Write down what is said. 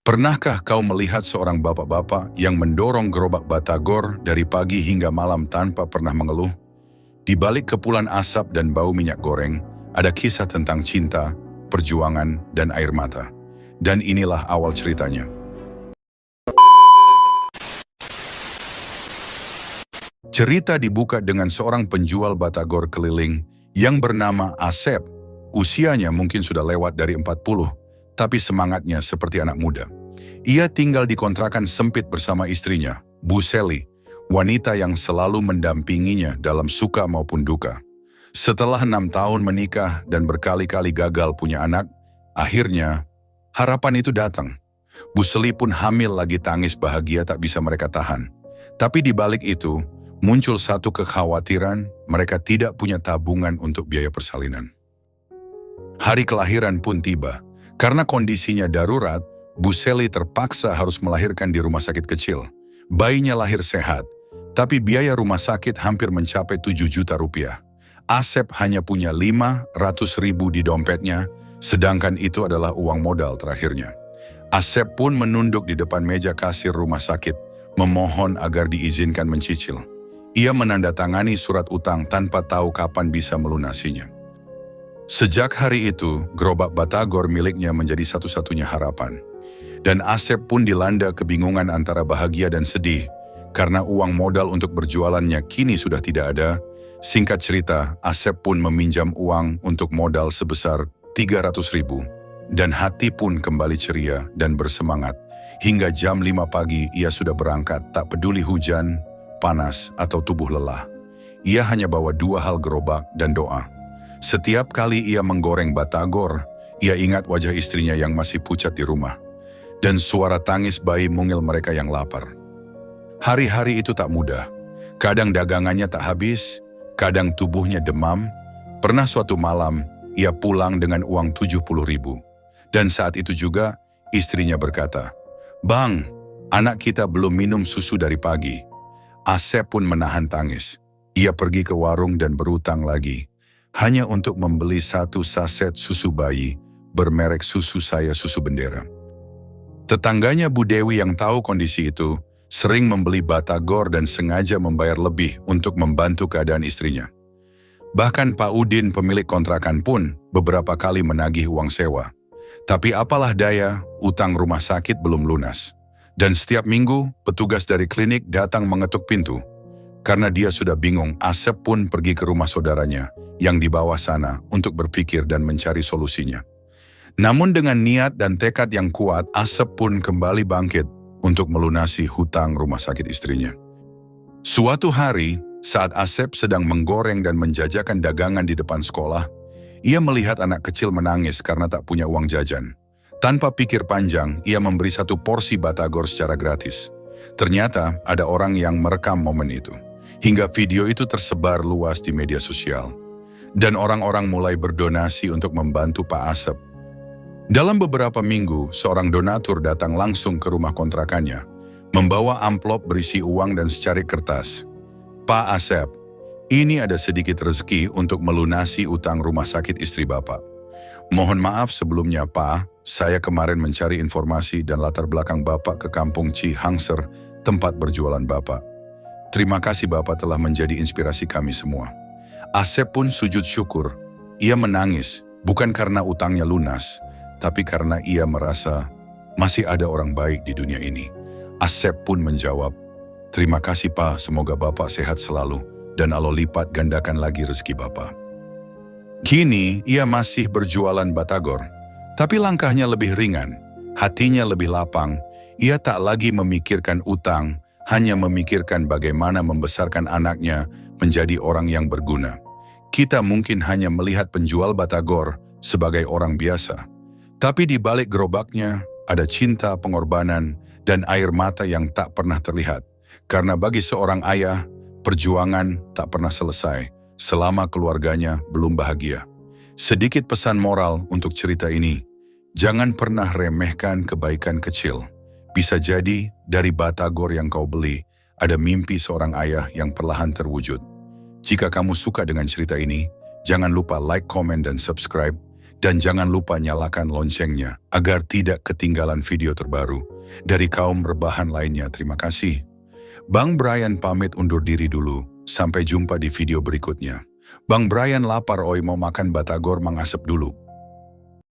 Pernahkah kau melihat seorang bapak-bapak yang mendorong gerobak batagor dari pagi hingga malam tanpa pernah mengeluh? Di balik kepulan asap dan bau minyak goreng, ada kisah tentang cinta, perjuangan, dan air mata. Dan inilah awal ceritanya. Cerita dibuka dengan seorang penjual batagor keliling yang bernama Asep. Usianya mungkin sudah lewat dari 40, tapi semangatnya seperti anak muda. Ia tinggal di kontrakan sempit bersama istrinya, Bu Seli, wanita yang selalu mendampinginya dalam suka maupun duka. Setelah 6 tahun menikah dan berkali-kali gagal punya anak, akhirnya harapan itu datang. Bu Seli pun hamil lagi, tangis bahagia tak bisa mereka tahan. Tapi di balik itu, muncul satu kekhawatiran, mereka tidak punya tabungan untuk biaya persalinan. Hari kelahiran pun tiba. Karena kondisinya darurat, Bu Seli terpaksa harus melahirkan di rumah sakit kecil. Bayinya lahir sehat, tapi biaya rumah sakit hampir mencapai 7 juta rupiah. Asep hanya punya 500 ribu di dompetnya, sedangkan itu adalah uang modal terakhirnya. Asep pun menunduk di depan meja kasir rumah sakit, memohon agar diizinkan mencicil. Ia menandatangani surat utang tanpa tahu kapan bisa melunasinya. Sejak hari itu, gerobak batagor miliknya menjadi satu-satunya harapan. Dan Asep pun dilanda kebingungan antara bahagia dan sedih, karena uang modal untuk berjualannya kini sudah tidak ada. Singkat cerita, Asep pun meminjam uang untuk modal sebesar 300 ribu. Dan hati pun kembali ceria dan bersemangat. Hingga jam 5 pagi ia sudah berangkat, tak peduli hujan, panas, atau tubuh lelah. Ia hanya bawa 2 hal gerobak dan doa. Setiap kali ia menggoreng batagor, ia ingat wajah istrinya yang masih pucat di rumah. Dan suara tangis bayi mungil mereka yang lapar. Hari-hari itu tak mudah. Kadang dagangannya tak habis, kadang tubuhnya demam. Pernah suatu malam, ia pulang dengan uang 70 ribu. Dan saat itu juga, istrinya berkata, "Bang, anak kita belum minum susu dari pagi." Asep pun menahan tangis. Ia pergi ke warung dan berutang lagi, hanya untuk membeli 1 saset susu bayi bermerek Susu Saya Susu Bendera. Tetangganya Bu Dewi yang tahu kondisi itu, sering membeli batagor dan sengaja membayar lebih untuk membantu keadaan istrinya. Bahkan Pak Udin, pemilik kontrakan pun beberapa kali menagih uang sewa. Tapi apalah daya, utang rumah sakit belum lunas. Dan setiap minggu, petugas dari klinik datang mengetuk pintu. Karena dia sudah bingung, Asep pun pergi ke rumah saudaranya yang di bawah sana untuk berpikir dan mencari solusinya. Namun dengan niat dan tekad yang kuat, Asep pun kembali bangkit untuk melunasi hutang rumah sakit istrinya. Suatu hari, saat Asep sedang menggoreng dan menjajakan dagangan di depan sekolah, ia melihat anak kecil menangis karena tak punya uang jajan. Tanpa pikir panjang, ia memberi 1 porsi batagor secara gratis. Ternyata ada orang yang merekam momen itu. Hingga video itu tersebar luas di media sosial. Dan orang-orang mulai berdonasi untuk membantu Pak Asep. Dalam beberapa minggu, seorang donatur datang langsung ke rumah kontrakannya, membawa amplop berisi uang dan secarik kertas. "Pak Asep, ini ada sedikit rezeki untuk melunasi utang rumah sakit istri Bapak. Mohon maaf sebelumnya Pak, saya kemarin mencari informasi dan latar belakang Bapak ke kampung Cihangser, tempat berjualan Bapak. Terima kasih Bapak telah menjadi inspirasi kami semua." Asep pun sujud syukur. Ia menangis, bukan karena utangnya lunas, tapi karena ia merasa masih ada orang baik di dunia ini. Asep pun menjawab, "Terima kasih Pak, semoga Bapak sehat selalu dan Allah lipat gandakan lagi rezeki Bapak." Kini ia masih berjualan batagor, tapi langkahnya lebih ringan, hatinya lebih lapang. Ia tak lagi memikirkan utang, hanya memikirkan bagaimana membesarkan anaknya menjadi orang yang berguna. Kita mungkin hanya melihat penjual batagor sebagai orang biasa, tapi di balik gerobaknya ada cinta, pengorbanan, dan air mata yang tak pernah terlihat. Karena bagi seorang ayah, perjuangan tak pernah selesai selama keluarganya belum bahagia. Sedikit pesan moral untuk cerita ini, jangan pernah remehkan kebaikan kecil. Bisa jadi dari batagor yang kau beli, ada mimpi seorang ayah yang perlahan terwujud. Jika kamu suka dengan cerita ini, jangan lupa like, komen, dan subscribe. Dan jangan lupa nyalakan loncengnya agar tidak ketinggalan video terbaru dari kaum rebahan lainnya. Terima kasih. Bang Brian pamit undur diri dulu. Sampai jumpa di video berikutnya. Bang Brian lapar, oi, mau makan batagor Mang Asep dulu.